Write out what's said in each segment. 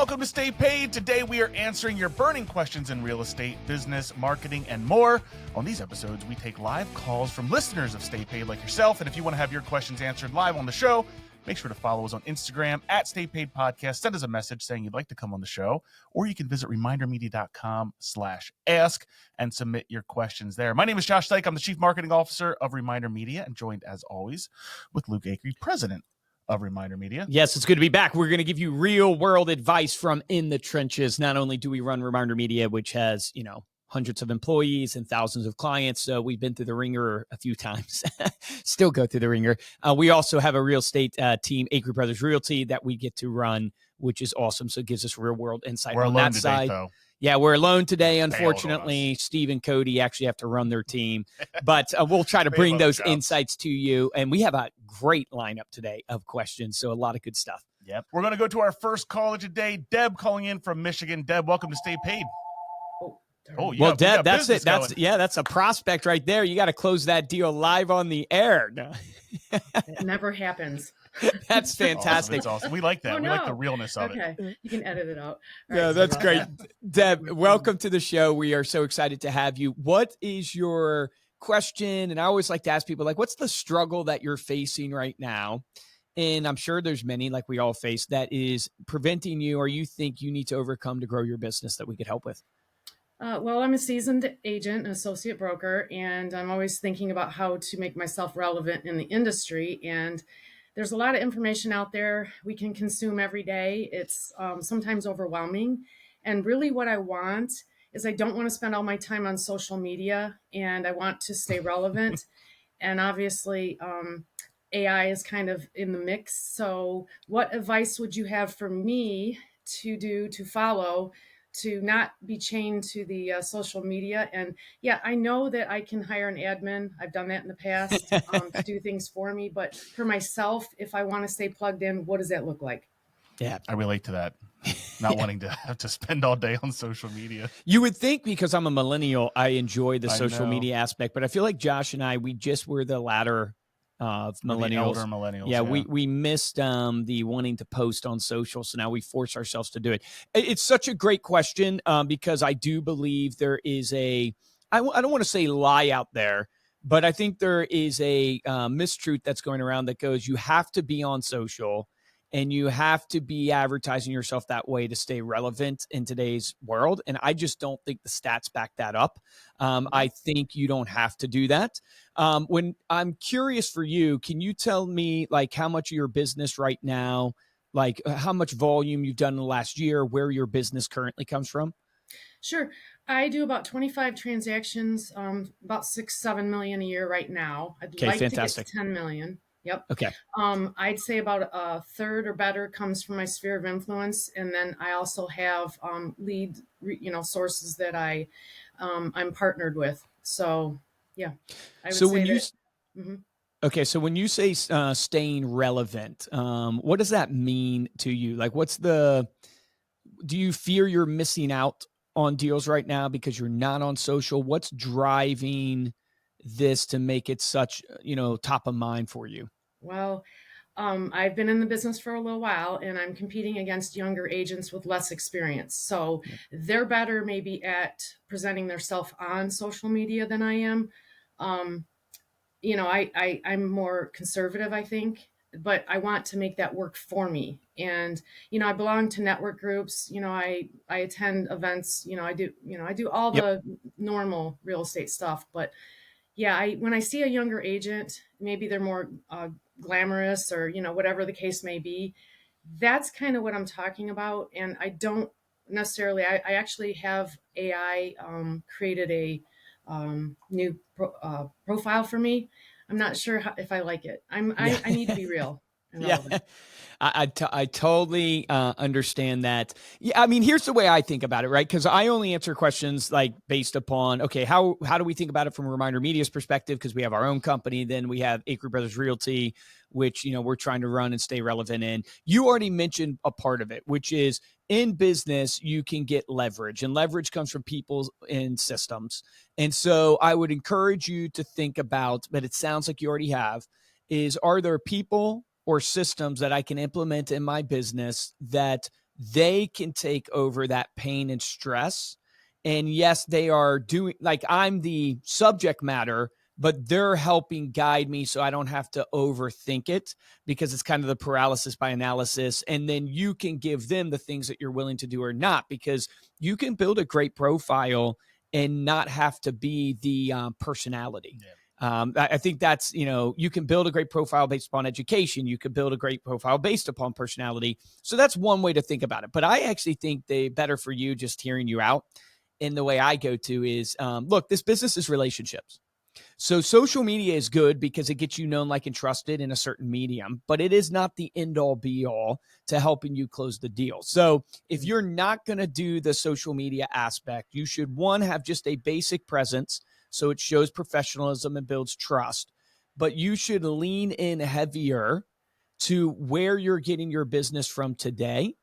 welcome to Stay Paid. Today we are answering your burning questions in real estate, business, marketing, and more. On these episodes, we take live calls from listeners of Stay Paid like yourself. And if you want to have your questions answered live on the show, make sure to follow us on Instagram at Stay Paid Podcast. Send us a message saying you'd like to come on the show, or you can visit remindermedia.com/ask and submit your questions there. My name is Josh Dyke. I'm the Chief Marketing Officer of Reminder Media, and joined as always with Luke Acree, President of Reminder Media. Yes, it's good to be back. We're going to give you real world advice from in the trenches. Not only do we run Reminder Media, which has, hundreds of employees and thousands of clients. So we've been through the ringer a few times, still go through the ringer. We also have a real estate team, Acree Brothers Realty, that we get to run, which is awesome. So it gives us real world insight on that side. Though. Yeah, we're alone today. Unfortunately, Steve and Cody actually have to run their team, but we'll try to bring those insights to you. And we have a great lineup today of questions. So a lot of good stuff. Yep. We're going to go to our first caller today. Deb calling in from Michigan. Deb, welcome to Stay Paid. Deb, that's it. That's a prospect right there. You got to close that deal live on the air. No. It never happens. That's fantastic. It's awesome. We like that. We like the realness of it. Okay, you can edit it out. Yeah, that's great. Deb, welcome to the show. We are so excited to have you. What is your question? And I always like to ask people, what's the struggle that you're facing right now? And I'm sure there's many, like we all face, that is preventing you or you think you need to overcome to grow your business that we could help with. Well, I'm a seasoned agent, an associate broker, and I'm always thinking about how to make myself relevant in the industry. And there's a lot of information out there we can consume every day. It's sometimes overwhelming. And really what I want is I don't want to spend all my time on social media, and I want to stay relevant. And obviously, AI is kind of in the mix. So what advice would you have for me to follow to not be chained to the social media? And yeah, I know that I can hire an admin. I've done that in the past to do things for me. But for myself, if I want to stay plugged in, what does that look like? Yeah, I relate to that. Not wanting to have to spend all day on social media. You would think because I'm a millennial, I enjoy the social media aspect. But I feel like Josh and I, we just were the latter of millennials. The older millennials. Yeah, we missed the wanting to post on social, so now we force ourselves to do it. It's such a great question because I do believe there is I don't want to say lie out there, but I think there is a mistruth that's going around that goes, you have to be on social and you have to be advertising yourself that way to stay relevant in today's world. And I just don't think the stats back that up. I think you don't have to do that. When I'm curious for you, can you tell me how much of your business right now, how much volume you've done in the last year, where your business currently comes from? Sure. I do about 25 transactions, about 6-7 million a year right now. I'd like fantastic. to get to 10 million. Yep. Okay. I'd say about a third or better comes from my sphere of influence. And then I also have lead, sources that I'm partnered with. So yeah. Okay. So when you say staying relevant, what does that mean to you? Do you fear you're missing out on deals right now because you're not on social? What's driving this to make it such, top of mind for you? Well, I've been in the business for a little while and I'm competing against younger agents with less experience. So they're better maybe at presenting themselves on social media than I am. I'm more conservative, I think, but I want to make that work for me. And, I belong to network groups, I attend events, I do all the normal real estate stuff, but yeah, when I see a younger agent, maybe they're more glamorous or, whatever the case may be, that's kind of what I'm talking about. And I don't necessarily, I actually have AI created a new profile for me. I'm not sure if I like it. I need to be real. Yeah. I totally understand that. Yeah, I mean, here's the way I think about it, right? Because I only answer questions based upon, okay, how do we think about it from Reminder Media's perspective? Because we have our own company. Then we have Acree Brothers Realty, which, we're trying to run and stay relevant in. You already mentioned a part of it, which is in business, you can get leverage, and leverage comes from people and systems. And so I would encourage you to think about, but it sounds like you already have, are there people or systems that I can implement in my business that they can take over that pain and stress. And yes, they are doing, like, I'm the subject matter, but they're helping guide me so I don't have to overthink it, because it's kind of the paralysis by analysis. And then you can give them the things that you're willing to do or not, because you can build a great profile and not have to be the personality. Yeah. I think that's, you can build a great profile based upon education. You could build a great profile based upon personality. So that's one way to think about it. But I actually think the better for you, just hearing you out, and the way I go to is, look, this business is relationships. So social media is good because it gets you known, like, and trusted in a certain medium, but it is not the end all be all to helping you close the deal. So if you're not going to do the social media aspect, you should, one, have just a basic presence so it shows professionalism and builds trust, but you should lean in heavier to where you're getting your business from today.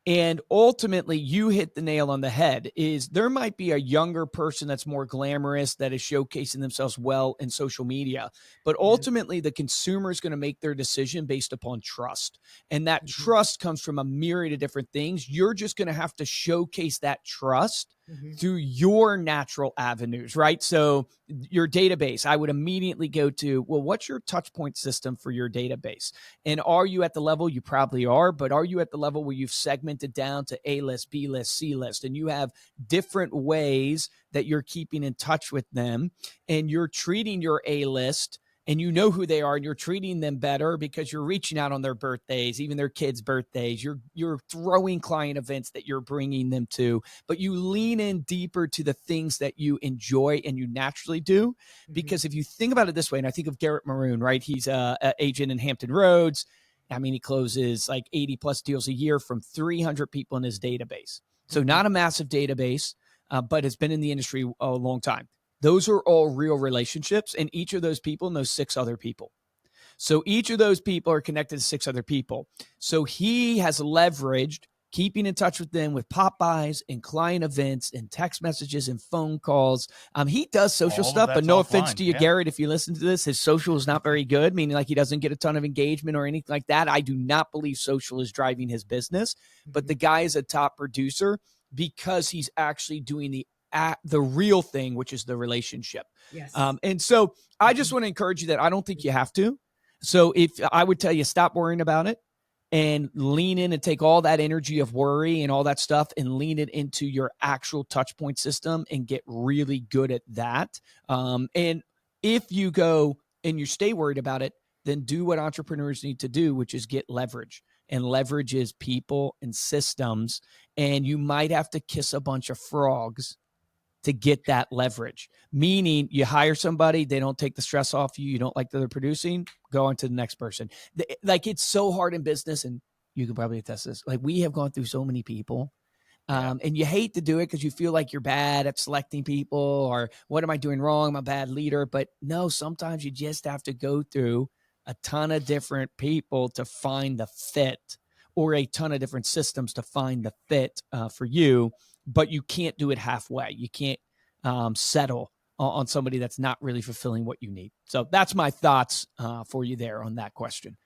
And ultimately, you hit the nail on the head. Is there might be a younger person that's more glamorous, that is showcasing themselves well in social media, but ultimately the consumer is going to make their decision based upon trust. And that trust comes from a myriad of different things. You're just going to have to showcase that trust through your natural avenues, right? So your database, I would immediately go to, well, what's your touch point system for your database? And are you at the level, you probably are, but are you at the level where you've segmented down to A list, B list, C list, and you have different ways that you're keeping in touch with them, and you're treating your A list, and you know who they are, and you're treating them better because you're reaching out on their birthdays, even their kids' birthdays. You're throwing client events that you're bringing them to, but you lean in deeper to the things that you enjoy and you naturally do. Because if you think about it this way, and I think of Garrett Maroon, right? He's an agent in Hampton Roads. I mean, he closes like 80 plus deals a year from 300 people in his database. So not a massive database, but has been in the industry a long time. Those are all real relationships, and each of those people knows 6 other people. So each of those people are connected to 6 other people. So he has leveraged keeping in touch with them with pop-bys and client events and text messages and phone calls. He does social stuff, but no offense to you, Garrett, if you listen to this, his social is not very good, meaning like he doesn't get a ton of engagement or anything like that. I do not believe social is driving his business, but the guy is a top producer because he's actually doing the real thing, which is the relationship. Yes. And so I just want to encourage you that I don't think you have to. So if I would tell you, stop worrying about it and lean in and take all that energy of worry and all that stuff and lean it into your actual touch point system and get really good at that. And if you go and you stay worried about it, then do what entrepreneurs need to do, which is get leverage. And leverage is people and systems. And you might have to kiss a bunch of frogs to get that leverage, meaning you hire somebody, they don't take the stress off you, you don't like that they're producing, go on to the next person. Like, it's so hard in business, and you can probably attest this. Like, we have gone through so many people, and you hate to do it because you feel like you're bad at selecting people, or what am I doing wrong? I'm a bad leader. But no, sometimes you just have to go through a ton of different people to find the fit, or a ton of different systems to find the fit for you. But you can't do it halfway. You can't settle on somebody that's not really fulfilling what you need. So that's my thoughts for you there on that question.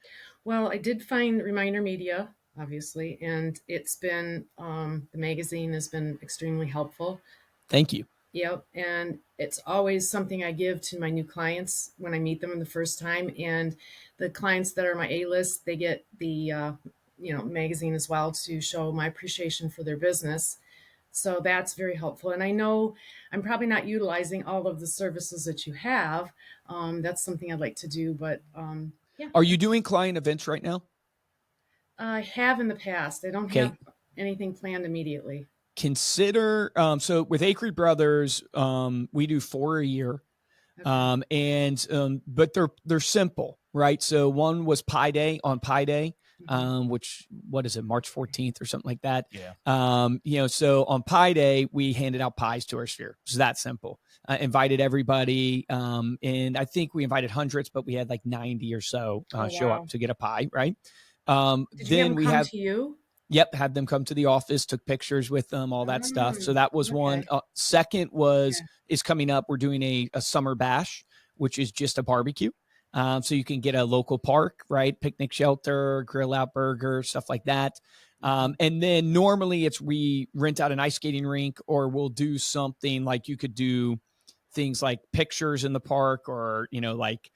Well, I did find Reminder Media, obviously, and it's been, the magazine has been extremely helpful. Thank you. Yep. And it's always something I give to my new clients when I meet them in the first time. And the clients that are my A-list, they get the, magazine as well to show my appreciation for their business. So that's very helpful. And I know I'm probably not utilizing all of the services that you have. That's something I'd like to do, but yeah. Are you doing client events right now? I have in the past. I don't have anything planned immediately. Consider, so with Acre Brothers, we do 4 a year. But they're simple, right? So one was Pi Day on Pi Day, which, what is it, March 14th or something like that? Yeah. So on Pi Day, we handed out pies to our sphere. It's that simple. Invited everybody. And I think we invited hundreds, but we had like 90 or so show up to get a pie, right? Did you have them come to you? Yep, had them come to the office, took pictures with them, all that stuff. So that was one. Second is coming up. We're doing a summer bash, which is just a barbecue. So you can get a local park, right? Picnic shelter, grill out burger, stuff like that. And then normally we rent out an ice skating rink, or we'll do something like you could do things like pictures in the park, or, like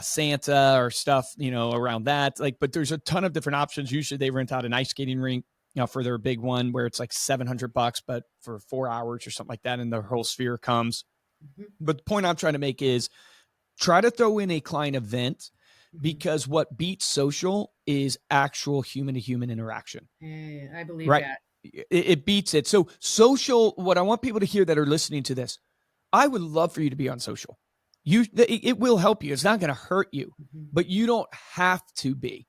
Santa or stuff, around that. But there's a ton of different options. Usually they rent out an ice skating rink, for their big one where it's like $700, but for 4 hours or something like that. And the whole sphere comes. But the point I'm trying to make is try to throw in a client event, because what beats social is actual human to human interaction. Hey, I believe right? that. It beats it. So social, what I want people to hear that are listening to this, I would love for you to be on social. It will help you. It's not going to hurt you, but you don't have to be.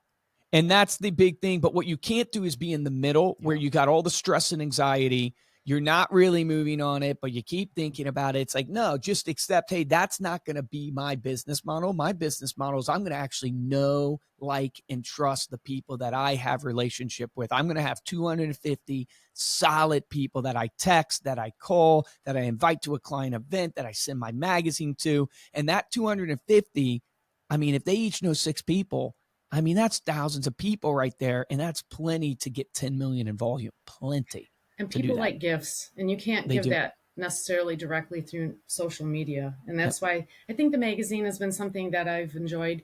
And that's the big thing. But what you can't do is be in the middle where you got all the stress and anxiety. You're not really moving on it, but you keep thinking about it. It's like, no, just accept, hey, that's not going to be my business model. My business model is I'm going to actually know, like, and trust the people that I have relationship with. I'm going to have 250 solid people that I text, that I call, that I invite to a client event, that I send my magazine to. And that 250, I mean, if they each know 6 people, I mean, that's thousands of people right there. And that's plenty to get 10 million in volume. Plenty. And people like gifts, and you can't give that necessarily directly through social media. And that's why I think the magazine has been something that I've enjoyed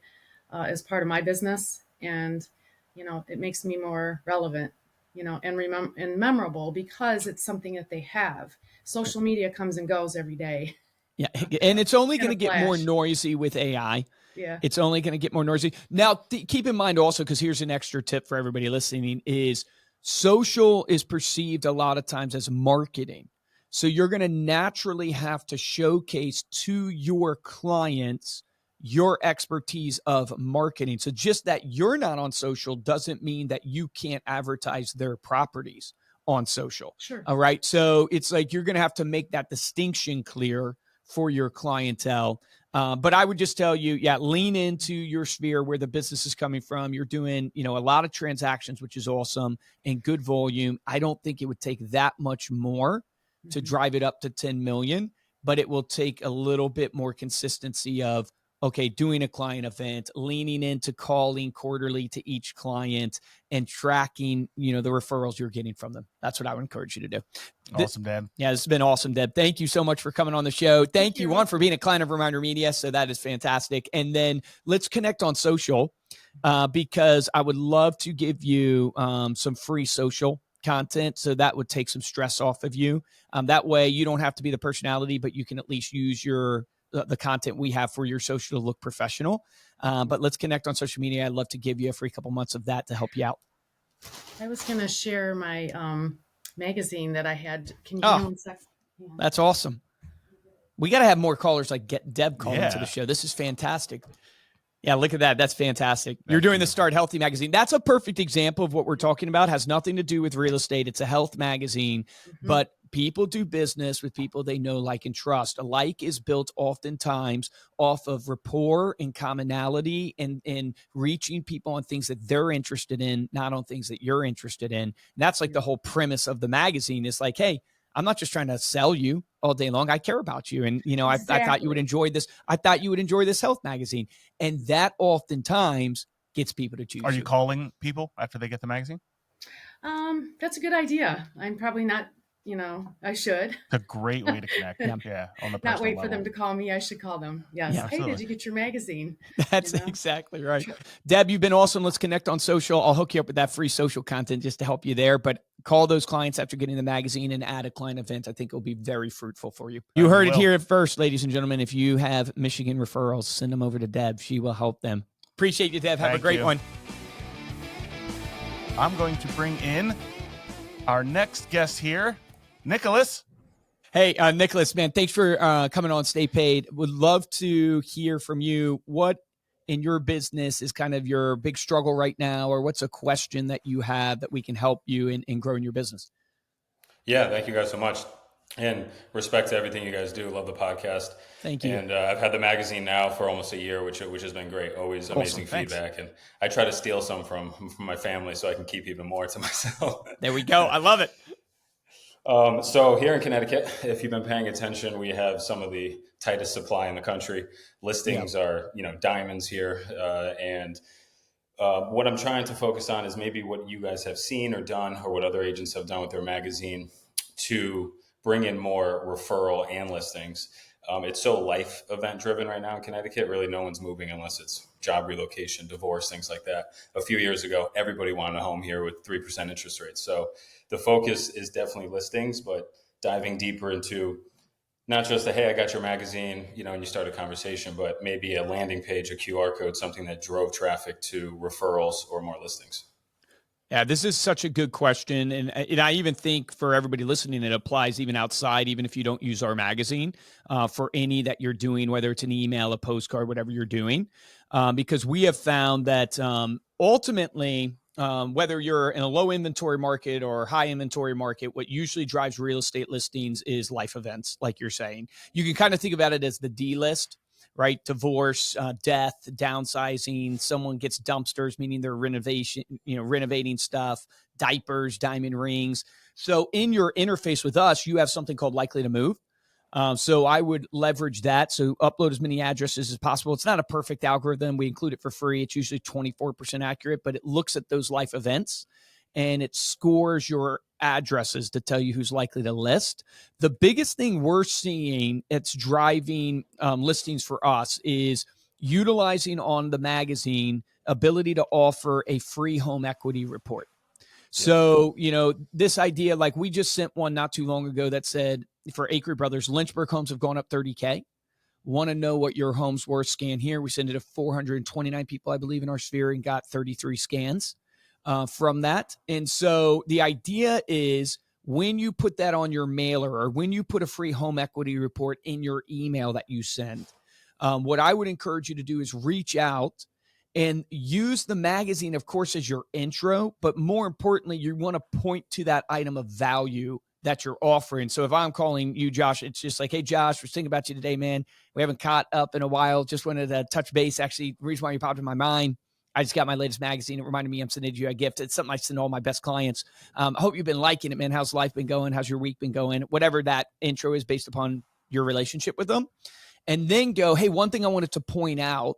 as part of my business. And, it makes me more relevant, and memorable, because it's something that they have. Social media comes and goes every day. Yeah. And it's only going to get more noisy with AI. Yeah. It's only going to get more noisy. Now, keep in mind also, because here's an extra tip for everybody listening, is social is perceived a lot of times as marketing. So you're going to naturally have to showcase to your clients your expertise of marketing. So just that you're not on social doesn't mean that you can't advertise their properties on social. Sure. All right. So it's like you're going to have to make that distinction clear for your clientele. But I would just tell you, lean into your sphere where the business is coming from. You're doing, a lot of transactions, which is awesome, and good volume. I don't think it would take that much more to drive it up to 10 million, but it will take a little bit more consistency of, okay, doing a client event, leaning into calling quarterly to each client, and tracking, the referrals you're getting from them. That's what I would encourage you to do. Awesome, Deb. Yeah, this has been awesome, Deb. Thank you so much for coming on the show. Thank you, one, for being a client of Reminder Media. So that is fantastic. And then let's connect on social, because I would love to give you some free social content. So that would take some stress off of you. That way you don't have to be the personality, but you can at least use the content we have for your social to look professional. But let's connect on social media. I'd love to give you a free couple months of that to help you out. I was going to share my magazine that I had. Can you give me 1 sec? Yeah. That's awesome. We got to have more callers like get Deb call into the show. This is fantastic. Yeah, look at that. That's fantastic. You're doing the Start Healthy magazine. That's a perfect example of what we're talking about. Has nothing to do with real estate. It's a health magazine, but people do business with people they know, like, and trust. A like is built oftentimes off of rapport and commonality, and reaching people on things that they're interested in, not on things that you're interested in. And that's like the whole premise of the magazine is like, hey, I'm not just trying to sell you all day long. I care about you. And, I thought you would enjoy this. I thought you would enjoy this health magazine. And that oftentimes gets people to choose you. Are you calling people after they get the magazine? That's a good idea. I'm probably not, I should. It's a great way to connect. Yeah. On the Not wait level. for them to call me. I should call them. Yes. Yeah, hey, did you get your magazine? That's exactly right. Deb, you've been awesome. Let's connect on social. I'll hook you up with that free social content just to help you there. But call those clients after getting the magazine and add a client event. I think it'll be very fruitful for you. You heard it here first, ladies and gentlemen. If you have Michigan referrals, send them over to Deb. She will help them. Appreciate you, Deb. Have a great one. I'm going to bring in our next guest here, Nicholas. Hey, Nicholas, man, thanks for coming on Stay Paid. Would love to hear from you. What in your business is kind of your big struggle right now, or what's a question that you have that we can help you in growing your business? Yeah, thank you guys so much. And respect to everything you guys do. Love the podcast. Thank you. And I've had the magazine now for almost a year, which has been great. Always amazing feedback. And I try to steal some from my family so I can keep even more to myself. There we go. I love it. So here in Connecticut, if you've been paying attention, we have some of the tightest supply in the country. Listings are, diamonds here. And What I'm trying to focus on is maybe what you guys have seen or done, or what other agents have done with their magazine to bring in more referral and listings. It's so life event driven right now in Connecticut. Really, no one's moving unless it's job relocation, divorce, things like that. A few years ago, everybody wanted a home here with 3% interest rates. So the focus is definitely listings, but diving deeper into not just a, hey, I got your magazine, and you start a conversation, but maybe a landing page, a QR code, something that drove traffic to referrals or more listings. Yeah, this is such a good question. And I even think for everybody listening, it applies even outside, even if you don't use our magazine, for any that you're doing, whether it's an email, a postcard, whatever you're doing. Because we have found that ultimately, whether you're in a low inventory market or high inventory market, what usually drives real estate listings is life events, like you're saying. You can kind of think about it as the D list, right? Divorce, death, downsizing, someone gets dumpsters, meaning they're renovating stuff, diapers, diamond rings. So in your interface with us, you have something called likely to move. So I would leverage that. So upload as many addresses as possible. It's not a perfect algorithm. We include it for free. It's usually 24% accurate, but it looks at those life events and it scores your addresses to tell you who's likely to list. The biggest thing we're seeing that's driving listings for us is utilizing on the magazine ability to offer a free home equity report. So, this idea, like we just sent one not too long ago that said for Acre Brothers, Lynchburg homes have gone up 30K. Want to know what your home's worth? Scan here. We sent it to 429 people, I believe, in our sphere and got 33 scans from that. And so the idea is when you put that on your mailer or when you put a free home equity report in your email that you send, what I would encourage you to do is reach out and use the magazine, of course, as your intro. But more importantly, you want to point to that item of value that you're offering. So if I'm calling you, Josh, it's just like, hey, Josh, we're thinking about you today, man. We haven't caught up in a while. Just wanted to touch base. Actually, the reason why you popped in my mind, I just got my latest magazine. It reminded me I'm sending you a gift. It's something I send all my best clients. I hope you've been liking it, man. How's life been going? How's your week been going? Whatever that intro is based upon your relationship with them. And then go, hey, one thing I wanted to point out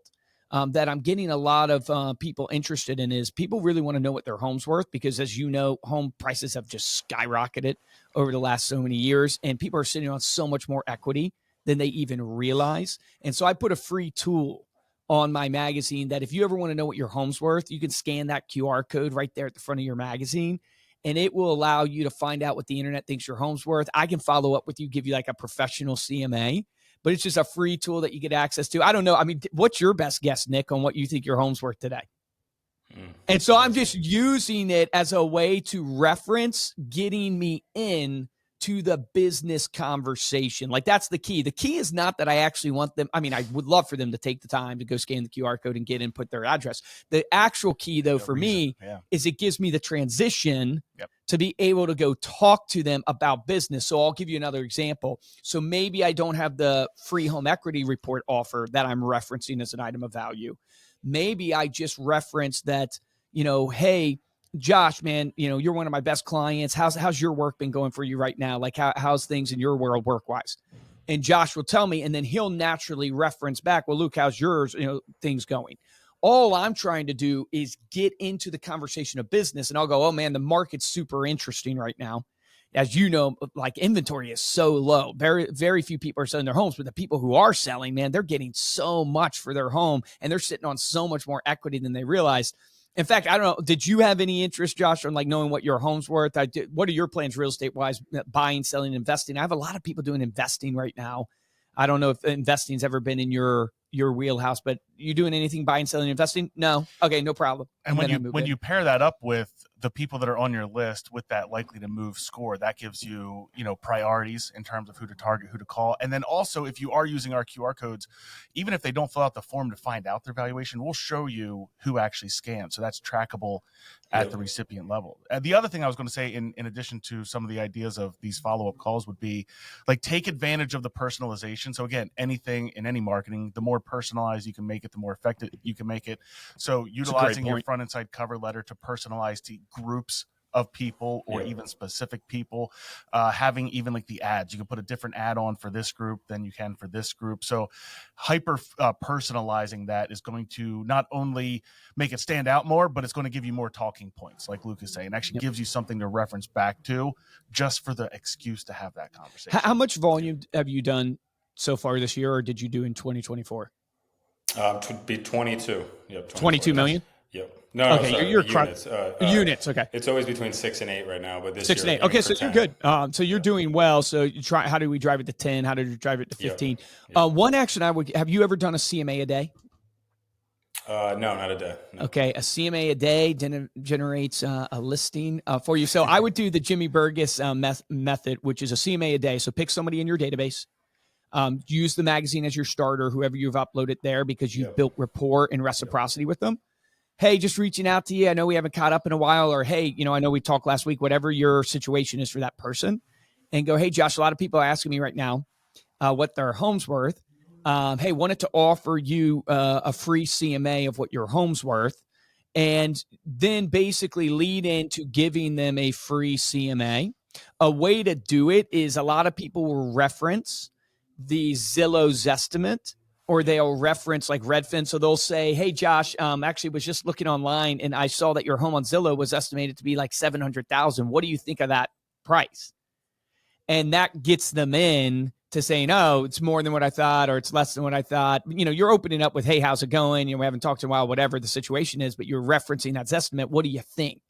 that I'm getting a lot of people interested in is people really want to know what their home's worth because, as you know, home prices have just skyrocketed over the last so many years, and people are sitting on so much more equity than they even realize. And so I put a free tool on my magazine that if you ever want to know what your home's worth, you can scan that QR code right there at the front of your magazine, and it will allow you to find out what the internet thinks your home's worth. I can follow up with you, give you like a professional CMA, but it's just a free tool that you get access to. I don't know. I mean, what's your best guess, Nick, on what you think your home's worth today? And so I'm just using it as a way to reference getting me in to the business conversation. Like that's the key. The key is not that I actually want them. I mean, I would love for them to take the time to go scan the QR code and get in, put their address. The actual key though, for me is it gives me the transition to be able to go talk to them about business. So I'll give you another example. So maybe I don't have the free home equity report offer that I'm referencing as an item of value. Maybe I just reference that, hey, Josh, man, you're one of my best clients. How's your work been going for you right now? Like how's things in your world work-wise? And Josh will tell me, and then he'll naturally reference back, well, Luke, how's yours, things going? All I'm trying to do is get into the conversation of business, and I'll go, oh man, the market's super interesting right now. As you know, like inventory is so low. Very, very few people are selling their homes, but the people who are selling, man, they're getting so much for their home and they're sitting on so much more equity than they realize. In fact, I don't know, did you have any interest, Josh, on like knowing what your home's worth? What are your plans real estate wise, buying, selling, investing? I have a lot of people doing investing right now. I don't know if investing's ever been in your wheelhouse, but you doing anything buying, selling, investing? No. Okay, no problem. And when you pair that up with the people that are on your list with that likely to move score, that gives you, priorities in terms of who to target, who to call. And then also, if you are using our QR codes, even if they don't fill out the form to find out their valuation, we'll show you who actually scanned. So that's trackable at the recipient level. And the other thing I was going to say, in addition to some of the ideas of these follow-up calls, would be like take advantage of the personalization. So again, anything in any marketing, the more personalized you can make it, the more effective you can make it. So utilizing your front and side cover letter to personalize to groups of people or Yeah. even specific people, having even like the ads. You can put a different ad on for this group than you can for this group. So hyper personalizing that is going to not only make it stand out more, but it's going to give you more talking points, like Luke is saying. It actually gives you something to reference back to just for the excuse to have that conversation. How much volume have you done so far this year, or did you do in 2024? To be 22. Yep. 22 million? Yep. No, Okay, sorry. you're Units. units. Okay. It's always between 6 and 8 right now, but this 6 year and 8. Okay, so you're 10. good. So you're doing well. So you try. How do we drive it to 10? How did you drive it to 15? Yep. One action I would. Have you ever done a CMA a day? No, not a day. No. Okay, a CMA a day generates a listing for you. So I would do the Jimmy Burgess method, which is a CMA a day. So pick somebody in your database. Use the magazine as your starter, whoever you've uploaded there, because you've built rapport and reciprocity with them. Hey, just reaching out to you. I know we haven't caught up in a while, or hey, I know we talked last week, whatever your situation is for that person, and go, hey, Josh, a lot of people are asking me right now what their home's worth. Hey, wanted to offer you a free CMA of what your home's worth, and then basically lead into giving them a free CMA. A way to do it is a lot of people will reference the Zillow's estimate, or they'll reference like Redfin. So they'll say, hey, Josh, actually was just looking online and I saw that your home on Zillow was estimated to be like $700,000. What do you think of that price? And that gets them in to saying, oh, it's more than what I thought, or it's less than what I thought. You're opening up with, hey, how's it going? We haven't talked in a while, whatever the situation is, but you're referencing that estimate. What do you think?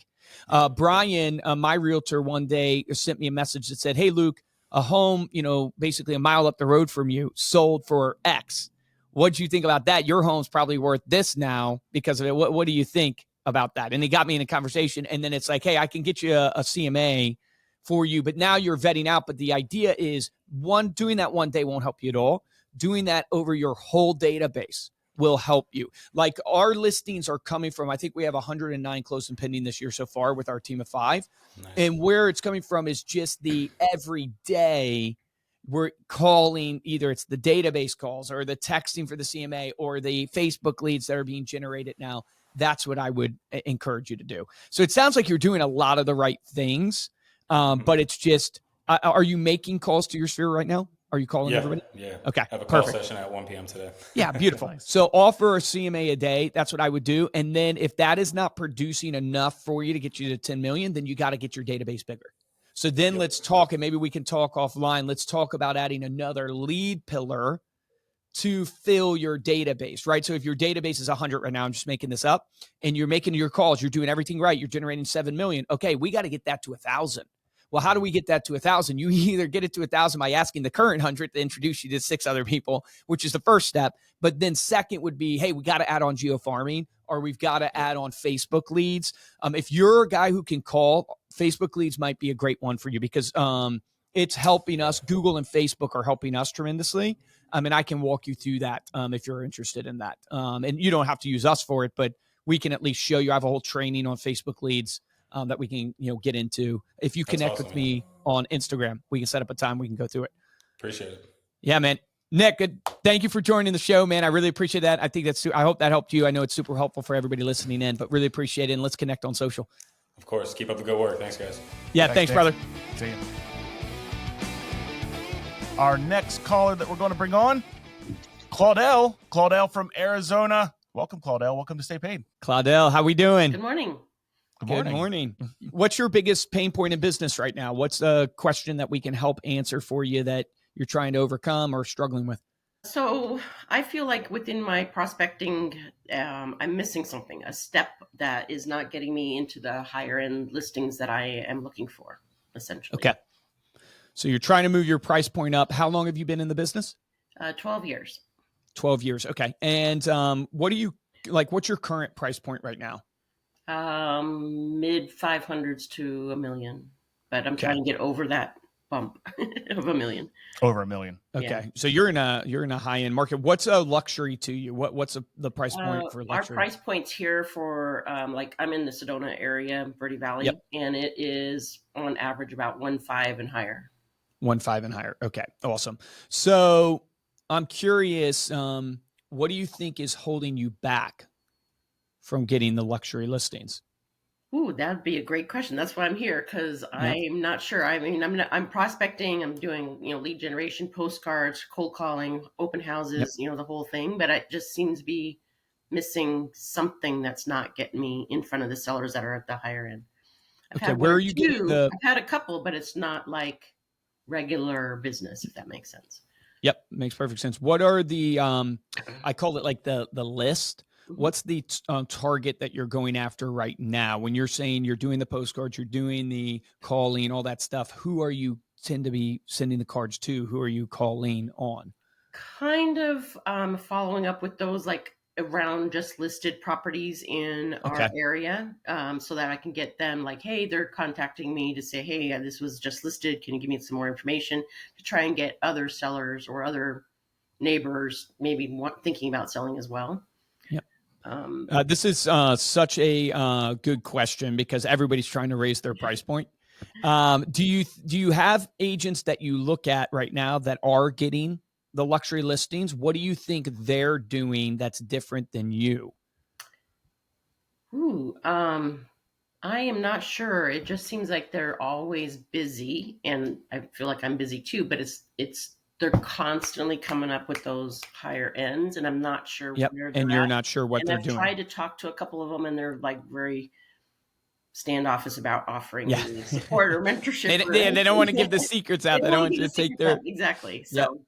Brian, my realtor, one day sent me a message that said, hey, Luke, a home, basically a mile up the road from you sold for X. What do you think about that? Your home's probably worth this now because of it. What do you think about that? And he got me in a conversation, and then it's like, hey, I can get you a CMA for you, but now you're vetting out. But the idea is, doing that one day won't help you at all. Doing that over your whole database will help you. Like our listings are coming from, I think we have 109 closed and pending this year so far with our team of 5. Nice. And where it's coming from is just the every day we're calling, either it's the database calls or the texting for the CMA or the Facebook leads that are being generated now. That's what I would encourage you to do. So it sounds like you're doing a lot of the right things, but it's just, are you making calls to your sphere right now? Are you calling everybody? Yeah. Okay. I have a call session at 1 p.m. today. Yeah, beautiful. So offer a CMA a day. That's what I would do. And then if that is not producing enough for you to get you to 10 million, then you got to get your database bigger. So then let's talk, and maybe we can talk offline. Let's talk about adding another lead pillar to fill your database, right? So if your database is 100 right now, I'm just making this up, and you're making your calls, you're doing everything right, you're generating 7 million. Okay, we got to get that to 1,000. Well, how do we get that to 1,000? You either get it to 1,000 by asking the current 100 to introduce you to 6 other people, which is the first step. But then second would be, hey, we got to add on geofarming, or we've got to add on Facebook leads. If you're a guy who can call, Facebook leads might be a great one for you because it's helping us. Google and Facebook are helping us tremendously. And I can walk you through that if you're interested in that. And you don't have to use us for it, but we can at least show you. I have a whole training on Facebook leads that we can get into. If you connect with me on Instagram, we can set up a time. We can go through it. Appreciate it. Yeah, man. Nick, good. Thank you for joining the show, man. I really appreciate that. I think I hope that helped you. I know it's super helpful for everybody listening in, but really appreciate it. And let's connect on social. Of course. Keep up the good work. Thanks, guys. Yeah, thanks brother. See you. Our next caller that we're going to bring on, Claudelle from Arizona. Welcome, Claudelle. Welcome to Stay Paid. Claudelle, how we doing? Good morning. Good morning. What's your biggest pain point in business right now? What's the question that we can help answer for you that you're trying to overcome or struggling with? So I feel like within my prospecting, I'm missing something, a step that is not getting me into the higher end listings that I am looking for, essentially. Okay. So you're trying to move your price point up. How long have you been in the business? 12 years. 12 years. Okay. And what do you like? What's your current price point right now? Mid 500s to $1 million, but I'm trying to get over that bump of $1 million. Over $1 million. Okay. Yeah. So you're in a high end market. What's a luxury to you? What's the price point for luxury? Our price points here for like I'm in the Sedona area, Verde Valley, and it is on average about 1.5 and higher. 1.5 and higher. Okay. Awesome. So I'm curious, what do you think is holding you back from getting the luxury listings? Ooh, that'd be a great question. That's why I'm here, because Yep. I'm not sure. I mean, I'm prospecting. I'm doing lead generation, postcards, cold calling, open Yep. houses. The whole thing. But it just seems to be missing something that's not getting me in front of the sellers that are at the higher end. I've Okay. had one Where are or you getting two. the? I've had a couple, but it's not like regular business, if that makes sense. Yep, makes perfect sense. What are the I call it like the list. Mhm. What's the target that you're going after right now? When you're saying you're doing the postcards, you're doing the calling, all that stuff, who are you tend to be sending the cards to? Who are you calling on? Kind of following up with those like around just listed properties in our Okay. area, so that I can get them like, hey, they're contacting me to say, hey, this was just listed. Can you give me some more information, to try and get other sellers or other neighbors maybe thinking about selling as well. Yep. Um, This is such a good question because everybody's trying to raise their price point. Do you have agents that you look at right now that are getting the luxury listings? What do you think they're doing that's different than you? ooh, I am not sure. It just seems like they're always busy, and I feel like I'm busy too. But it's they're constantly coming up with those higher ends, and I'm not sure Yep. where And they're you're at. not sure what And they're I've doing. tried to talk to a couple of them, and they're like very standoffish about offering Yeah. me support or mentorship or They don't want to give anything. the secrets They out. They don't don't want to want give you the to take secrets out their. exactly. Yep. So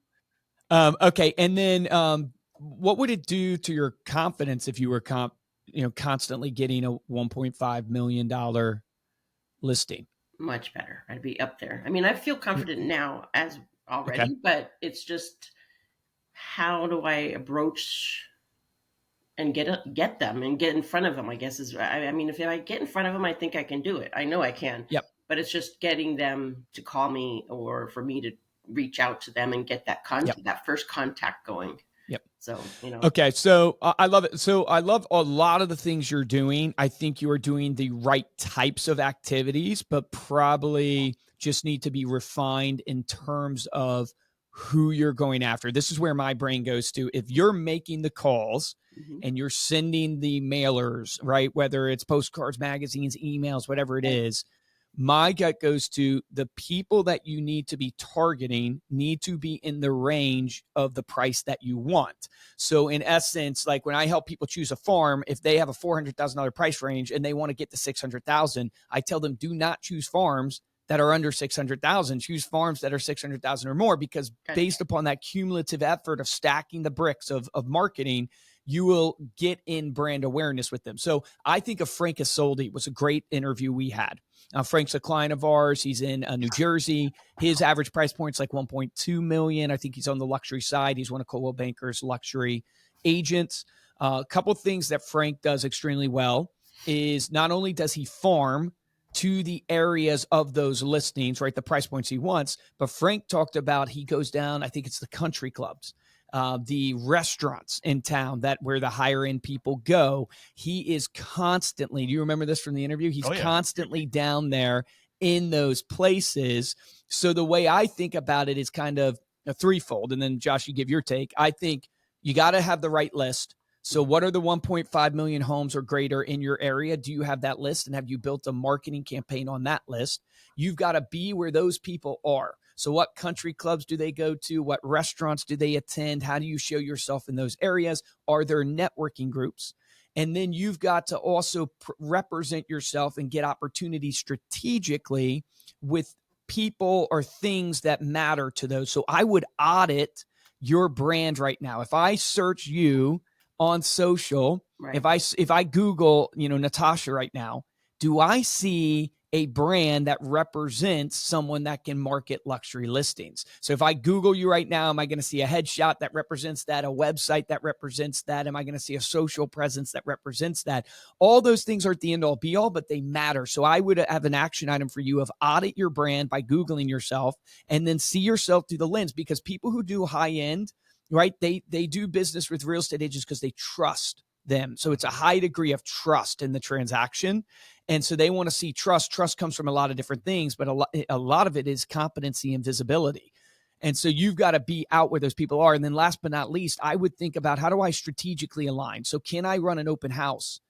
Okay. And then what would it do to your confidence if you were constantly getting a $1.5 million listing? much better. I'd be up there. I mean, I feel confident now as Okay. already, but it's just how do I approach and get them and get in front of them, I guess is I mean, if I get in front of them, I think I can do it. I know I can. Yep. But it's just getting them to call me or for me to reach out to them and get Yep. that first contact going. Yep. So, Okay, so I love it. So I love a lot of the things you're doing. I think you are doing the right types of activities, but probably just need to be refined in terms of who you're going after. This is where my brain goes to. If you're making the calls mhm. and you're sending the mailers, right, whether it's postcards, magazines, emails, whatever it Right. is, my gut goes to the people that you need to be targeting need to be in the range of the price that you want. So in essence, like when I help people choose a farm, if they have a $400,000 price range and they want to get to 600,000, I tell them do not choose farms that are under 600,000. Choose farms that are 600,000 or more, because Gotcha. based upon that cumulative effort of stacking the bricks of marketing, you will get in brand awareness with them. So I think of Frank Isolde was a great interview we had. Frank's a client of ours. He's in New Jersey. His average price point is like 1.2 million. I think he's on the luxury side. He's one of Coldwell Banker's luxury agents. A couple of things that Frank does extremely well is not only does he farm to the areas of those listings, right, the price points he wants, but Frank talked about he goes down, I think it's the country clubs, the restaurants in town that where the higher end people go. He is constantly, do you remember this from the interview? He's constantly down there in those places. So the way I think about it is kind of a threefold. And then Josh, you give your take. I think you got to have the right list. So what are the 1.5 million homes or greater in your area? Do you have that list? And have you built a marketing campaign on that list? You've got to be where those people are. So what country clubs do they go to? What restaurants do they attend? How do you show yourself in those areas? Are there networking groups? And then you've got to also represent yourself and get opportunities strategically with people or things that matter to those. So I would audit your brand right now. If I search you on social, Right. if I Google, Natasha right now, do I see a brand that represents someone that can market luxury listings? So if I Google you right now, am I going to see a headshot that represents that, a website that represents that? Am I going to see a social presence that represents that? All those things aren't the end all be all, but they matter. So I would have an action item for you of audit your brand by Googling yourself and then see yourself through the lens, because people who do high end, right, they do business with real estate agents because they trust them. So it's a high degree of trust in the transaction. And so they want to see trust. Trust comes from a lot of different things, but a lot of it is competency and visibility. And so you've got to be out where those people are. And then last but not least, I would think about how do I strategically align? So can I run an open house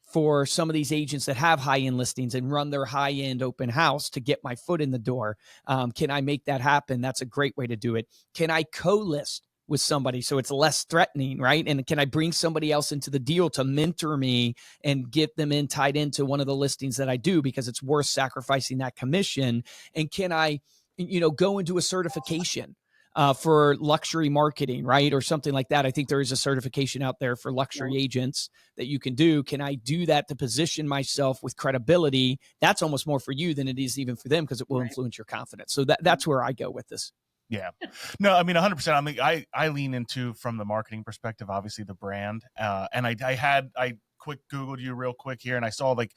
for some of these agents that have high-end listings and run their high-end open house to get my foot in the door? Can I make that happen? That's a great way to do it. Can I co-list with somebody so it's less threatening, right? And can I bring somebody else into the deal to mentor me and get them tied into one of the listings that I do, because it's worth sacrificing that commission? And can I, go into a certification for luxury marketing, right? Or something like that. I think there is a certification out there for luxury agents that you can do. Can I do that to position myself with credibility? That's almost more for you than it is even for them, because it will influence your confidence. So that's where I go with this. Yeah, no, I mean, 100%. I mean, I lean into, from the marketing perspective, obviously the brand. And I quick Googled you real quick here, and I saw, like,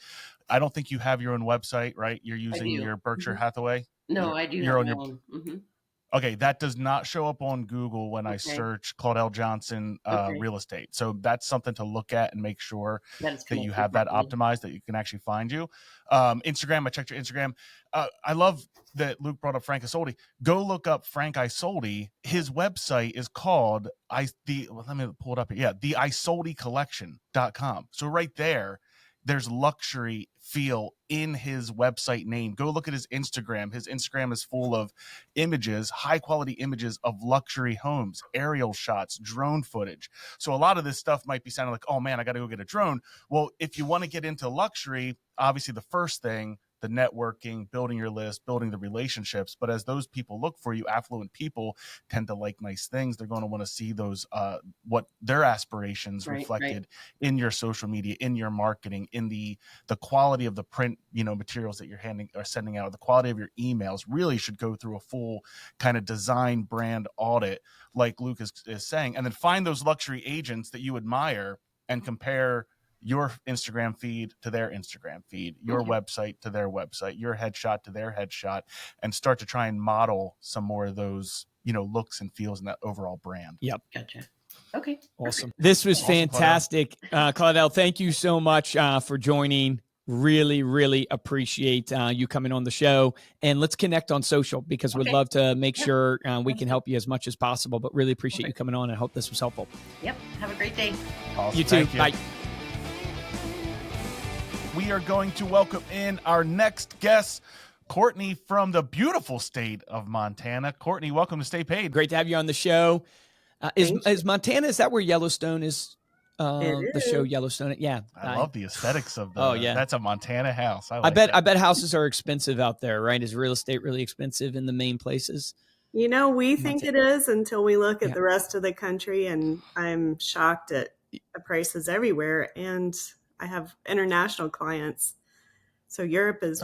I don't think you have your own website, right? You're using your Berkshire Hathaway. No, I do. You're on your own. Okay, that does not show up on Google when I search Claudelle Johnson real estate. So that's something to look at and make sure that you have that optimized, that you can actually find you. Instagram, I checked your Instagram. I love that Luke brought up Frank Isolde. Go look up Frank Isolde. His website is called let me pull it up here. Yeah, the isoldecollection.com. So right there, there's luxury feel in his website name. Go look at his Instagram. His Instagram is full of images, high quality images of luxury homes, aerial shots, drone footage. So a lot of this stuff might be sounding like, oh man, I got to go get a drone. Well, if you want to get into luxury, obviously the first thing, the networking, building your list, building the relationships. But as those people look for you, affluent people tend to like nice things. They're going to want to see those, what their aspirations reflected in your social media, in your marketing, in the quality of the print, materials that you're sending out. The quality of your emails really should go through a full kind of design brand audit, like Luke is saying, and then find those luxury agents that you admire and compare your Instagram feed to their Instagram feed, your website to their website, your headshot to their headshot, and start to try and model some more of those, looks and feels in that overall brand. Yep. Gotcha. Okay. Awesome. This was fantastic. Claudelle, thank you so much for joining. Really, really appreciate you coming on the show, and let's connect on social, because we'd love to make sure we can help you as much as possible, but really appreciate you coming on. I hope this was helpful. Yep. Have a great day. Awesome. You too. Bye. We are going to welcome in our next guest, Courtney, from the beautiful state of Montana. Courtney, welcome to Stay Paid. Great to have you on the show. Is Montana, is that where Yellowstone is? The show Yellowstone. Yeah. I love the aesthetics of that's a Montana house. I bet houses are expensive out there, right? Is real estate really expensive in the main places? We think it is until we look at the rest of the country, and I'm shocked at the prices everywhere. And I have international clients. So Europe is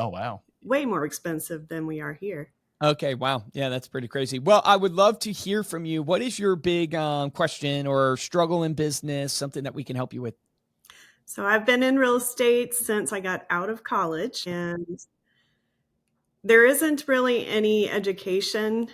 way more expensive than we are here. Okay. Wow. Yeah, that's pretty crazy. Well, I would love to hear from you. What is your big question or struggle in business, something that we can help you with? So I've been in real estate since I got out of college, and there isn't really any education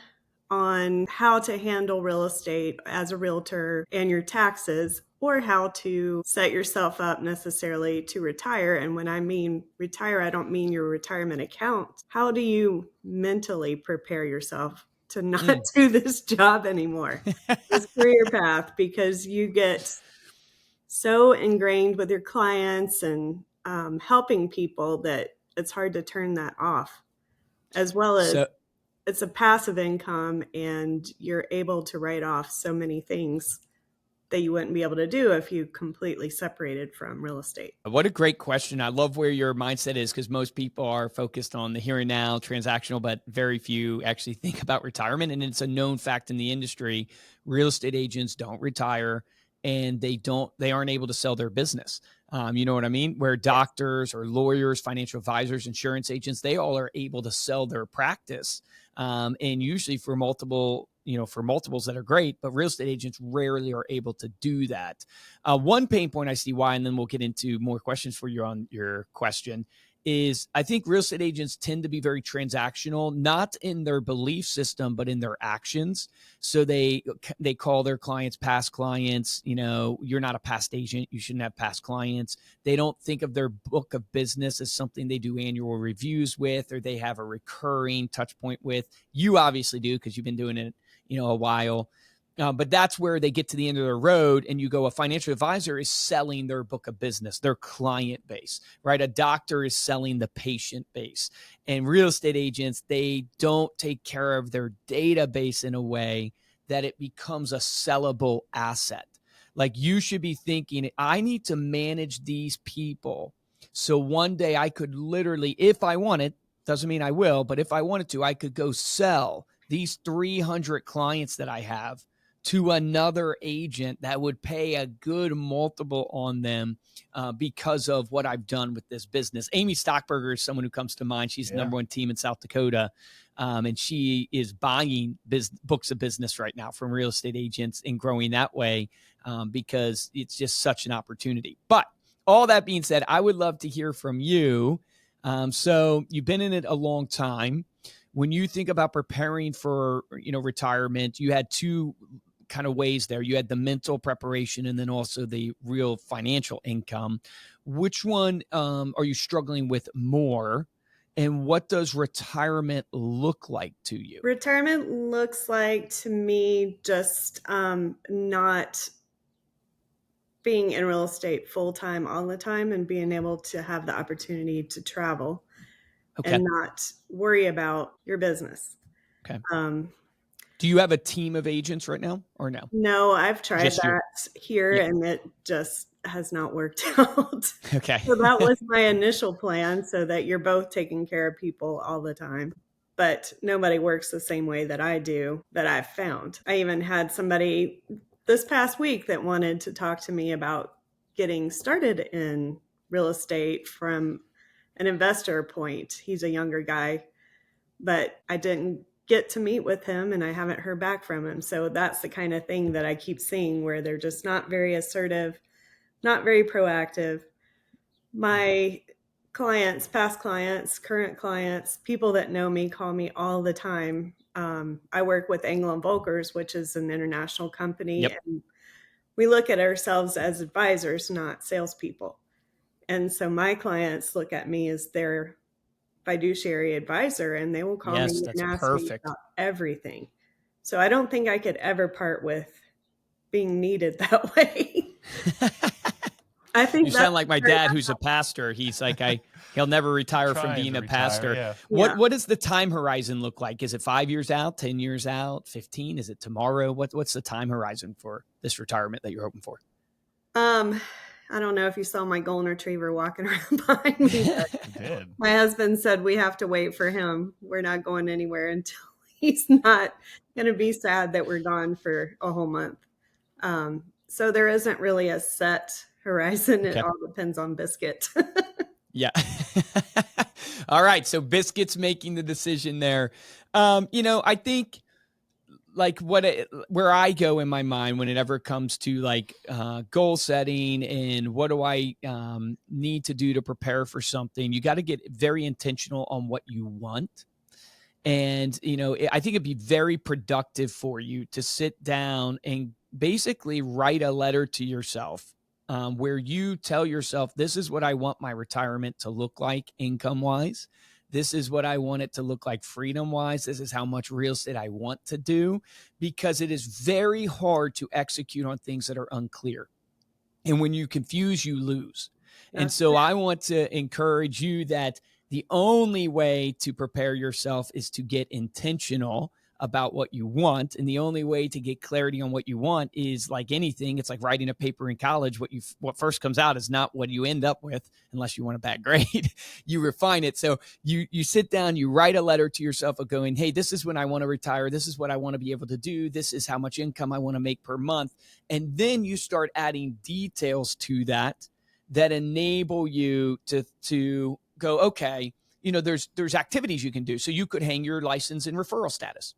on how to handle real estate as a realtor and your taxes, or how to set yourself up necessarily to retire. And when I mean retire, I don't mean your retirement account. How do you mentally prepare yourself to not do this job anymore, this career path, because you get so ingrained with your clients and helping people that it's hard to turn that off, as well as it's a passive income, and you're able to write off so many things that you wouldn't be able to do if you completely separated from real estate. What a great question. I love where your mindset is, because most people are focused on the here and now, transactional, but very few actually think about retirement. And it's a known fact in the industry. Real estate agents don't retire, and they aren't able to sell their business. You know what I mean? Where doctors or lawyers, financial advisors, insurance agents, they all are able to sell their practice. And usually for multiples that are great, but real estate agents rarely are able to do that. One pain point I see why, and then we'll get into more questions for you on your question, is I think real estate agents tend to be very transactional, not in their belief system, but in their actions. So they call their clients past clients. You're not a past agent. You shouldn't have past clients. They don't think of their book of business as something they do annual reviews with, or they have a recurring touch point with. You obviously do, because you've been doing it, a while. But that's where they get to the end of the road and you go, a financial advisor is selling their book of business, their client base, right? A doctor is selling the patient base. And real estate agents, they don't take care of their database in a way that it becomes a sellable asset. Like, you should be thinking, I need to manage these people. So one day I could literally, if I wanted, doesn't mean I will, but if I wanted to, I could go sell these 300 clients that I have to another agent that would pay a good multiple on them because of what I've done with this business. Amy Stockberger is someone who comes to mind. She's the number one team in South Dakota. And she is buying books of business right now from real estate agents and growing that way because it's just such an opportunity. But all that being said, I would love to hear from you. So you've been in it a long time. When you think about preparing for, retirement, you had two kind of ways there. You had the mental preparation and then also the real financial income. Which one are you struggling with more? And what does retirement look like to you? Retirement looks like to me just not being in real estate full-time all the time and being able to have the opportunity to travel and not worry about your business. Okay. Do you have a team of agents right now or no? No, I've tried Just that here and it just has not worked out. Okay. So that was my initial plan, so that you're both taking care of people all the time. But nobody works the same way that I do, that I've found. I even had somebody this past week that wanted to talk to me about getting started in real estate from an investor point. He's a younger guy, but I didn't get to meet with him and I haven't heard back from him. So that's the kind of thing that I keep seeing, where they're just not very assertive, not very proactive. My clients, past clients, current clients, people that know me call me all the time. I work with England Volkers, which is an international company. Yep. And we look at ourselves as advisors, not salespeople. And so my clients look at me as their fiduciary advisor, and they will call me and ask me about everything. So I don't think I could ever part with being needed that way. I think you sound like my dad, who's a pastor. He's like, he'll never retire from being a pastor. Yeah. What does the time horizon look like? Is it 5 years out, 10 years out, 15? Is it tomorrow? What's the time horizon for this retirement that you're hoping for? I don't know if you saw my golden retriever walking around behind me. Did. My husband said we have to wait for him. We're not going anywhere until he's not going to be sad that we're gone for a whole month. So there isn't really a set horizon. It all depends on Biscuit. Yeah. All right. So Biscuit's making the decision there. I think where I go in my mind when it ever comes to goal setting and what do I need to do to prepare for something, you got to get very intentional on what you want. And, I think it'd be very productive for you to sit down and basically write a letter to yourself where you tell yourself, this is what I want my retirement to look like income-wise. This is what I want it to look like freedom-wise. This is how much real estate I want to do, because it is very hard to execute on things that are unclear. And when you confuse, you lose. And so I want to encourage you that the only way to prepare yourself is to get intentional about what you want. And the only way to get clarity on what you want is like anything. It's like writing a paper in college. What first comes out is not what you end up with, unless you want a bad grade. You refine it. So you sit down, you write a letter to yourself of going, hey, this is when I want to retire. This is what I want to be able to do. This is how much income I want to make per month. And then you start adding details to that enable you to go, okay, there's activities you can do. So you could hang your license in referral status.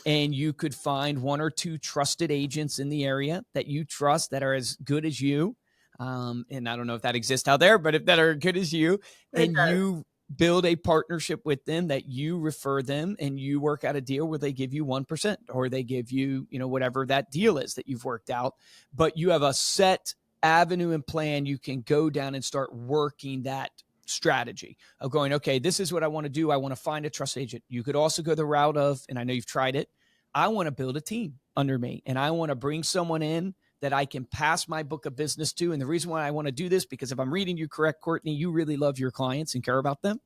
And you could find one or two trusted agents in the area that you trust that are as good as you. And I don't know if that exists out there, but if that are good as you, and you build a partnership with them that you refer them and you work out a deal where they give you 1% or they give you, whatever that deal is that you've worked out, but you have a set avenue and plan. You can go down and start working that strategy of going, okay, this is what I want to do. I want to find a trust agent. You could also go the route of, and I know you've tried it, I want to build a team under me, and I want to bring someone in that I can pass my book of business to. And the reason why I want to do this, because if I'm reading you correct, Courtney, you really love your clients and care about them,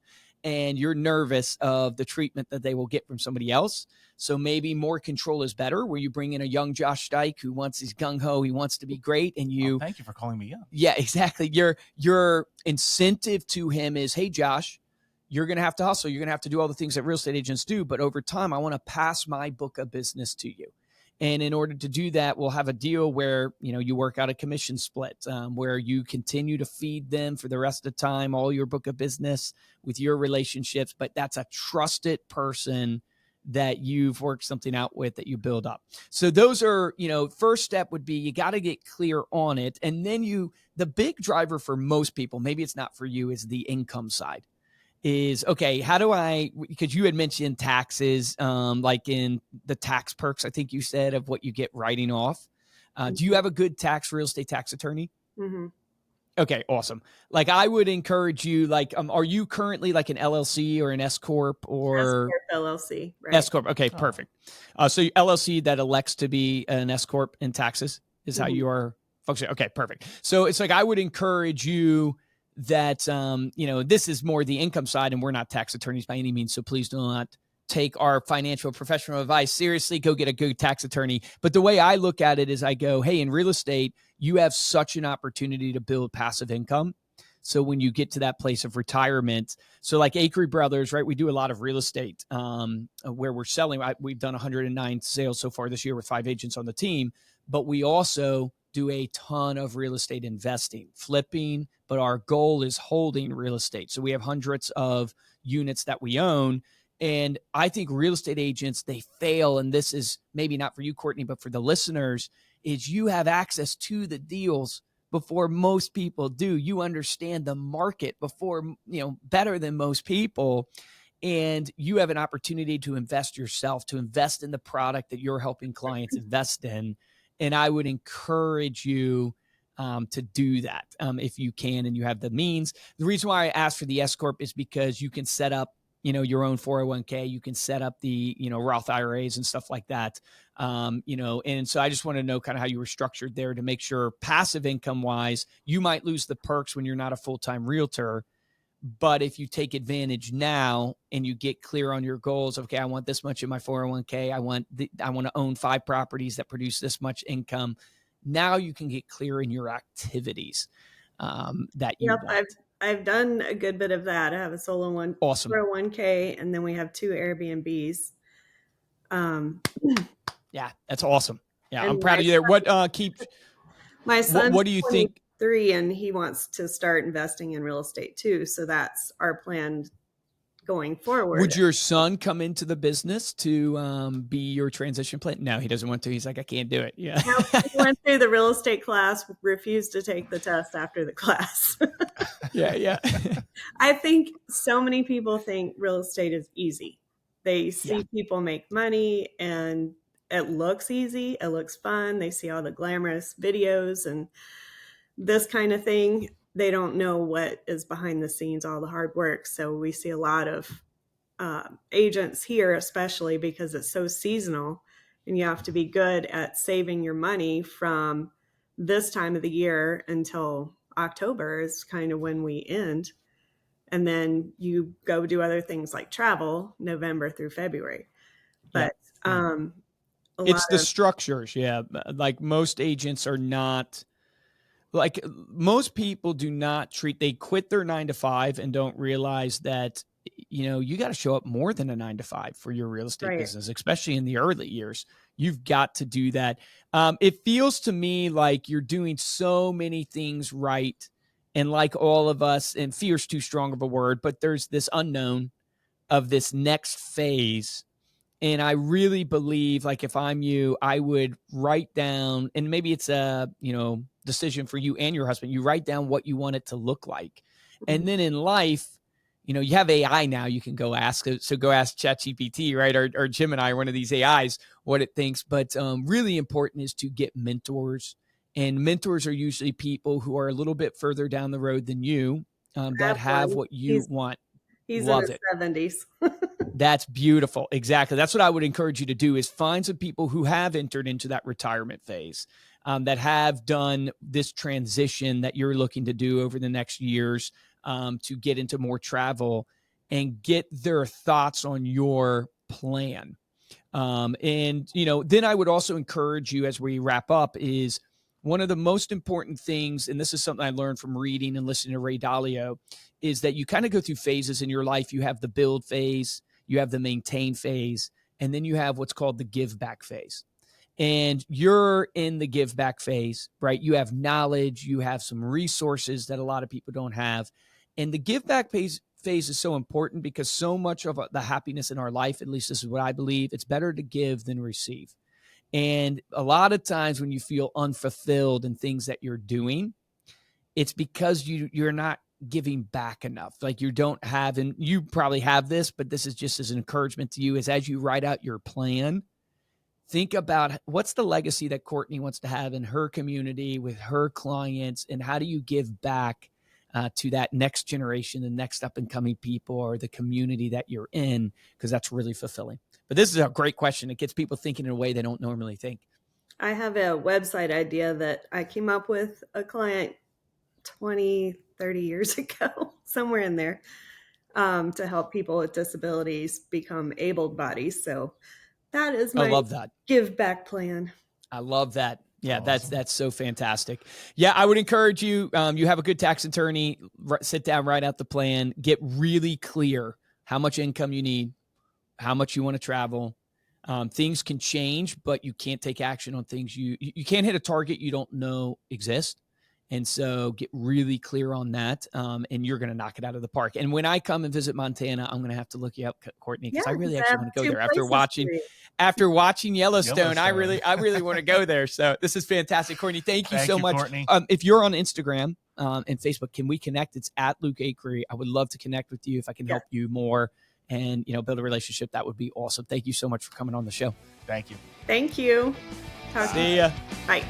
and you're nervous of the treatment that they will get from somebody else. So maybe more control is better, where you bring in a young Josh Dyke who wants his gung-ho, he wants to be great, and you thank you for calling me young. Yeah, exactly. Your incentive to him is, hey, Josh, you're going to have to hustle. You're going to have to do all the things that real estate agents do. But over time, I want to pass my book of business to you. And in order to do that, we'll have a deal where, you work out a commission split, where you continue to feed them for the rest of the time, all your book of business with your relationships. But that's a trusted person that you've worked something out with, that you build up. So those are, first step would be, you got to get clear on it. And then the big driver for most people, maybe it's not for you, is the income side. Is, okay, how do because you had mentioned taxes, like in the tax perks, I think you said, of what you get writing off. Do you have a good real estate tax attorney? Mm-hmm. Okay, awesome. Like, I would encourage you, like, are you currently like an LLC or an S Corp or S-Corp LLC? Right. S Corp. Okay, perfect. So LLC that elects to be an S Corp in taxes is how you are functioning. Okay, perfect. So it's like, I would encourage you that, this is more the income side, and we're not tax attorneys by any means. So please do not take our financial professional advice seriously. Go get a good tax attorney. But the way I look at it is, I go, hey, in real estate, you have such an opportunity to build passive income. So when you get to that place of retirement, so like Acre Brothers, right? We do a lot of real estate where we're selling. We've done 109 sales so far this year with 5 agents on the team, but we also do a ton of real estate investing, flipping, but our goal is holding real estate. So we have hundreds of units that we own. And I think real estate agents, they fail. And this is maybe not for you, Courtney, but for the listeners, is you have access to the deals before most people do. You understand the market before, better than most people. And you have an opportunity to invest yourself, to invest in the product that you're helping clients invest in. And I would encourage you to do that if you can and you have the means. The reason why I asked for the S Corp is because you can set up, your own 401k. You can set up the, Roth IRAs and stuff like that. And so I just want to know kind of how you were structured there to make sure passive income wise, you might lose the perks when you're not a full-time realtor. But if you take advantage now and you get clear on your goals, okay, I want this much in my 401k. I want to own 5 properties that produce this much income. Now you can get clear in your activities that you want. I've done a good bit of that. I have a solo one, awesome 401k, and then we have 2 Airbnbs. Yeah, that's awesome. Yeah, I'm proud of you there. What keeps my son? What do you think? 3, and he wants to start investing in real estate too. So that's our plan going forward. Would your son come into the business to be your transition plan? No, he doesn't want to. He's like, I can't do it. Yeah. He went through the real estate class, refused to take the test after the class. Yeah. I think so many people think real estate is easy. They see people make money and it looks easy. It looks fun. They see all the glamorous videos and this kind of thing. They don't know what is behind the scenes, all the hard work. So we see a lot of agents here, especially because it's so seasonal and you have to be good at saving your money from this time of the year until October is kind of when we end. And then you go do other things like travel November through February. But it's the structures. Yeah. Like most agents are not, like most people do not they quit their 9-to-5 and don't realize that, you got to show up more than a 9-to-5 for your real estate business, especially in the early years. You've got to do that. It feels to me like you're doing so many things right. And like all of us, and fear's too strong of a word, but there's this unknown of this next phase. And I really believe, like, if I'm you, I would write down, and maybe it's a, decision for you and your husband. You write down what you want it to look like. And then in life, you have AI now you can go ask. So go ask ChatGPT, right? Or Gemini, one of these AIs, what it thinks. But really important is to get mentors. And mentors are usually people who are a little bit further down the road than you that have what you want. He's Love in his it. 70s. That's beautiful. Exactly. That's what I would encourage you to do, is find some people who have entered into that retirement phase, that have done this transition that you're looking to do over the next years, to get into more travel, and get their thoughts on your plan. And, then I would also encourage you, as we wrap up, is one of the most important things, and this is something I learned from reading and listening to Ray Dalio, is that you kind of go through phases in your life. You have the build phase, you have the maintain phase, and then you have what's called the give back phase. And you're in the give back phase, right? You have knowledge, you have some resources that a lot of people don't have. And the give back phase is so important because so much of the happiness in our life, at least this is what I believe, it's better to give than receive. And a lot of times when you feel unfulfilled in things that you're doing, it's because you're not giving back enough. Like you don't have, and you probably have this, but this is just as an encouragement to you, is as you write out your plan, think about what's the legacy that Courtney wants to have in her community with her clients, and how do you give back to that next generation, the next up and coming people, or the community that you're in, because that's really fulfilling. But this is a great question. It gets people thinking in a way they don't normally think. I have a website idea that I came up with a client 20, 30 years ago, somewhere in there, to help people with disabilities become able-bodied. So that is my I love that. give back plan. I love that. Yeah, Awesome. that's so fantastic. Yeah, I would encourage you. You have a good tax attorney. Sit down, write out the plan. Get really clear how much income you need, how much you want to travel. Things can change, but you can't take action on things you can't hit a target you don't know exist. And so get really clear on that, and you're going to knock it out of the park. And when I come and visit Montana, I'm going to have to look you up, Courtney, because I really actually want to go there after watching Yellowstone. I really want to go there. So this is fantastic, Courtney. Thank you so much. Courtney. If you're on Instagram and Facebook, can we connect? It's at Luke Acree. I would love to connect with you if I can help you more and build a relationship. That would be awesome. Thank you so much for coming on the show. Thank you. Thank you. See ya. Bye.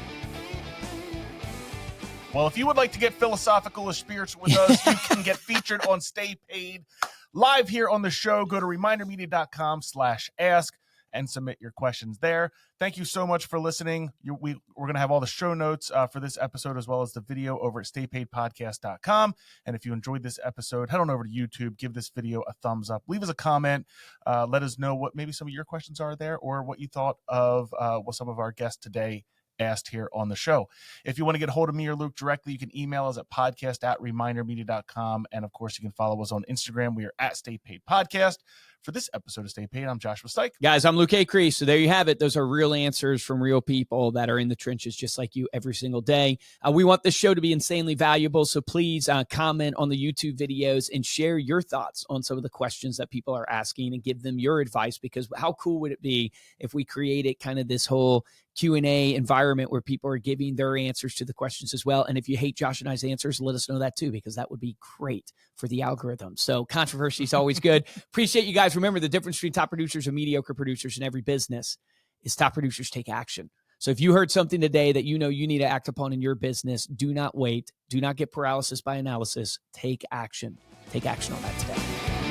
Well, if you would like to get philosophical or spiritual with us, you can get featured on Stay Paid live here on the show. Go to remindermedia.com/ask and submit your questions there. Thank you so much for listening. We're going to have all the show notes for this episode, as well as the video, over at staypaidpodcast.com. And if you enjoyed this episode, head on over to YouTube, give this video a thumbs up, leave us a comment, let us know what maybe some of your questions are there, or what you thought of what some of our guests today asked here on the show. If you want to get a hold of me or Luke directly, you can email us at podcast@remindermedia.com. And of course, you can follow us on Instagram. We are at Stay Paid Podcast. For this episode of Stay Paid, I'm Joshua Stike. Guys, I'm Luke Acree. So there you have it. Those are real answers from real people that are in the trenches just like you every single day. We want this show to be insanely valuable. So please comment on the YouTube videos and share your thoughts on some of the questions that people are asking, and give them your advice, because how cool would it be if we created kind of this whole Q&A environment where people are giving their answers to the questions as well. And if you hate Josh and I's answers, let us know that too, because that would be great for the algorithm. So controversy is always good. Appreciate you guys. Remember, the difference between top producers and mediocre producers in every business is top producers take action. So if you heard something today that you need to act upon in your business, do not wait. Do not get paralysis by analysis. Take action. Take action on that today.